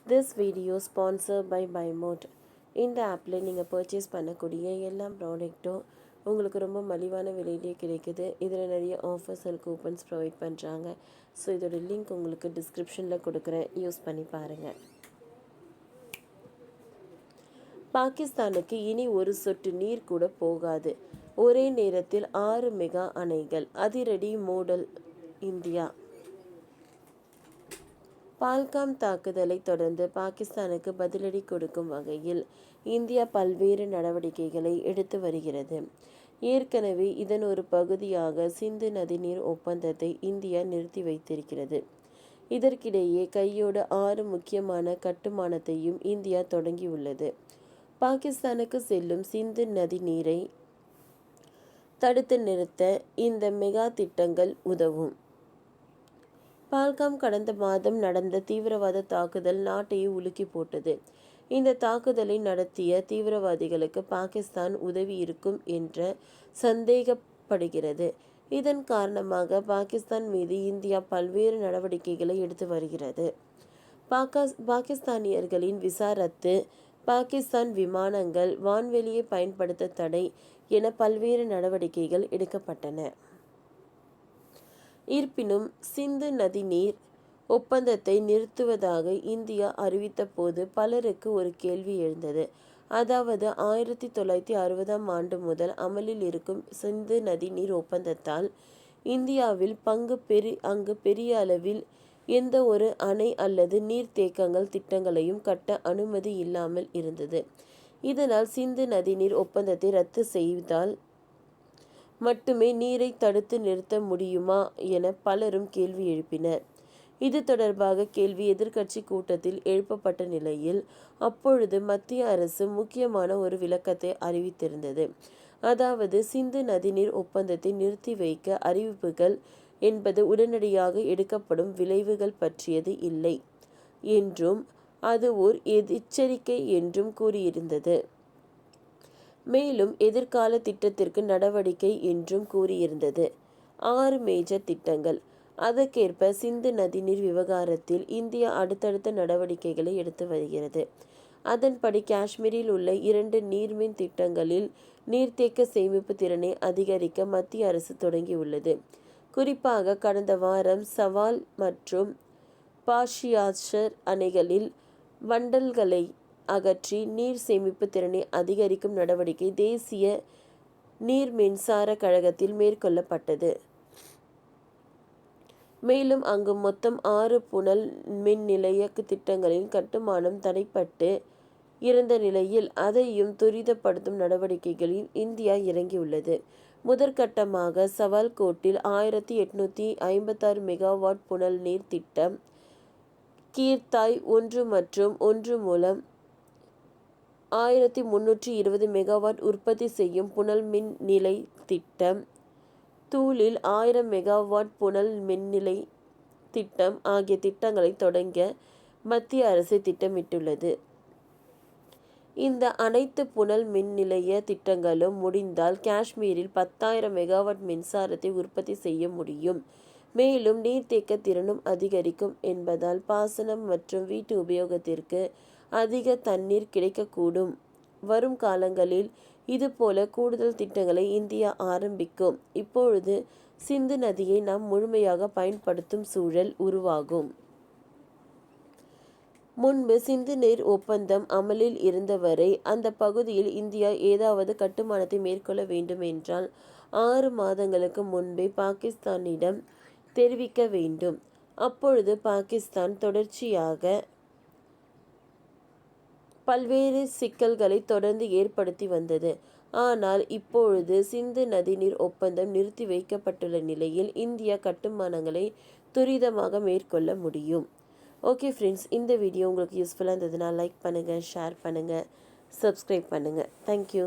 This video sponsor by பைமோட். இந்த ஆப்பில் நீங்கள் பர்ச்சேஸ் பண்ணக்கூடிய எல்லா ப்ராடக்ட்டும் உங்களுக்கு ரொம்ப மலிவான விலையிலே கிடைக்குது. இதில் நிறைய ஆஃபர்ஸ் அண்ட் கூப்பன்ஸ் ப்ரொவைட் பண்ணுறாங்க. ஸோ இதோட லிங்க் உங்களுக்கு டிஸ்கிரிப்ஷனில் கொடுக்குறேன், யூஸ் பண்ணி பாருங்கள். பாகிஸ்தானுக்கு இனி ஒரு சொட்டு நீர் கூட போகாது. ஒரே நேரத்தில் 6 மெகா அணைகள், அதிரடி மூடல் இந்தியா. பால்காம் தாக்குதலை தொடர்ந்து பாகிஸ்தானுக்கு பதிலடி கொடுக்கும் வகையில் இந்தியா பல்வேறு நடவடிக்கைகளை எடுத்து வருகிறது. ஏற்கனவே இதன் ஒரு பகுதியாக சிந்து நதிநீர் ஒப்பந்தத்தை இந்தியா நிறுத்தி வைத்திருக்கிறது. இதற்கிடையே கையோடு 6 முக்கியமான கட்டுமானத்தையும் இந்தியா தொடங்கியுள்ளது. பாகிஸ்தானுக்கு செல்லும் சிந்து நதி நீரை தடுத்து நிறுத்த இந்த மெகா திட்டங்கள் உதவும். பால்காம் கடந்த மாதம் நடந்த தீவிரவாத தாக்குதல் நாட்டையே உலுக்கி போட்டது. இந்த தாக்குதலை நடத்திய தீவிரவாதிகளுக்கு பாகிஸ்தான் உதவி இருக்கும் என்று சந்தேகப்படுகிறது. இதன் காரணமாக பாகிஸ்தான் மீது இந்தியா பல்வேறு நடவடிக்கைகளை எடுத்து வருகிறது. பாகிஸ்தானியர்களின் விசா ரத்து, பாகிஸ்தான் விமானங்கள் வான்வெளியை பயன்படுத்த தடை என பல்வேறு நடவடிக்கைகள் எடுக்கப்பட்டன. இருப்பினும் சிந்து நதி நீர் ஒப்பந்தத்தை நிறுத்துவதாக இந்தியா அறிவித்த போது பலருக்கு ஒரு கேள்வி எழுந்தது. அதாவது 1960ஆம் ஆண்டு முதல் அமலில் இருக்கும் சிந்து நதி நீர் ஒப்பந்தத்தால் இந்தியாவில் அங்கு பெரிய அளவில் எந்த ஒரு அணை அல்லது நீர்த்தேக்கங்கள் திட்டங்களையும் கட்ட அனுமதி இல்லாமல் இருந்தது. இதனால் சிந்து நதிநீர் ஒப்பந்தத்தை ரத்து செய்தால் மட்டுமே நீரை தடுத்து நிறுத்த முடியுமா என பலரும் கேள்வி எழுப்பினர். இது தொடர்பாக கேள்வி எதிர்க்கட்சி கூட்டத்தில் எழுப்பப்பட்ட நிலையில் அப்பொழுது மத்திய அரசு முக்கியமான ஒரு விளக்கத்தை அறிவித்திருந்தது. அதாவது சிந்து நதிநீர் ஒப்பந்தத்தை நிறுத்தி வைக்க அறிவிப்புகள் என்பது உடனடியாக எடுக்கப்படும் விளைவுகள் பற்றியது இல்லை என்றும் அது ஓர் எச்சரிக்கை என்றும் கூறியிருந்தது. மேலும் எதிர்கால திட்டத்திற்கு நடவடிக்கை என்றும் கூறியிருந்தது. 6 மேஜர் திட்டங்கள். அதற்கேற்ப சிந்து நதிநீர் விவகாரத்தில் இந்தியா அடுத்தடுத்த நடவடிக்கைகளை எடுத்து வருகிறது. அதன்படி காஷ்மீரில் உள்ள 2 நீர்மின் திட்டங்களில் நீர்த்தேக்க சேமிப்பு திறனை அதிகரிக்க மத்திய அரசு தொடங்கியுள்ளது. குறிப்பாக கடந்த வாரம் சவால் மற்றும் பாஷியாஷர் அணைகளில் வண்டல்களை அகற்றி நீர் சேமிப்பு திறனை அதிகரிக்கும் நடவடிக்கை தேசிய நீர் மின்சார கழகத்தில் மேற்கொள்ளப்பட்டது. மேலும் அங்கு மொத்தம் 6 புனல் மின் நிலைய திட்டங்களின் கட்டுமானம் தடைப்பட்டு இருந்த நிலையில் அதையும் துரிதப்படுத்தும் நடவடிக்கைகளில் இந்தியா இறங்கியுள்ளது. முதற்கட்டமாக சவால்கோட்டில் 1856 மெகாவாட் புனல் நீர் திட்டம், கீர்த்தாய் 1 மற்றும் 1 மூலம் 1320 மெகாவாட் உற்பத்தி செய்யும் புனல் மின் நிலை திட்டம், தூளில் 1000 மெகாவாட் புனல் மின்நிலை திட்டம் ஆகிய திட்டங்களை தொடங்க மத்திய அரசு திட்டமிட்டுள்ளது. இந்த அனைத்து புனல் மின் நிலைய திட்டங்களும் முடிந்தால் காஷ்மீரில் 10,000 மெகாவாட் மின்சாரத்தை உற்பத்தி செய்ய முடியும். மேலும் நீர்த்தேக்க திறனும் அதிகரிக்கும் என்பதால் பாசனம் மற்றும் வீட்டு உபயோகத்திற்கு அதிக தண்ணீர் கிடைக்கக்கூடும். வரும் காலங்களில் இதுபோல கூடுதல் திட்டங்களை இந்தியா ஆரம்பிக்கும். இப்பொழுது சிந்து நதியை நாம் முழுமையாக பயன்படுத்தும் சூழல் உருவாகும். முன்பு சிந்து நீர் ஒப்பந்தம் அமலில் இருந்தவரை அந்த பகுதியில் இந்தியா ஏதாவது கட்டுமானத்தை மேற்கொள்ள வேண்டும் என்றால் 6 மாதங்களுக்கு முன்பே பாகிஸ்தானிடம் தெரிவிக்க வேண்டும். அப்பொழுது பாகிஸ்தான் தொடர்ச்சியாக பல்வேறு சிக்கல்களை தொடர்ந்து ஏற்படுத்தி வந்தது. ஆனால் இப்பொழுது சிந்து நதிநீர் ஒப்பந்தம் நிறுத்தி வைக்கப்பட்டுள்ள நிலையில் இந்தியா கட்டுமானங்களை துரிதமாக மேற்கொள்ள முடியும். ஓகே ஃப்ரெண்ட்ஸ், இந்த வீடியோ உங்களுக்கு யூஸ்ஃபுல்லாக இருந்ததுன்னா லைக் பண்ணுங்கள், ஷேர் பண்ணுங்கள், சப்ஸ்கிரைப் பண்ணுங்கள். தேங்க்யூ.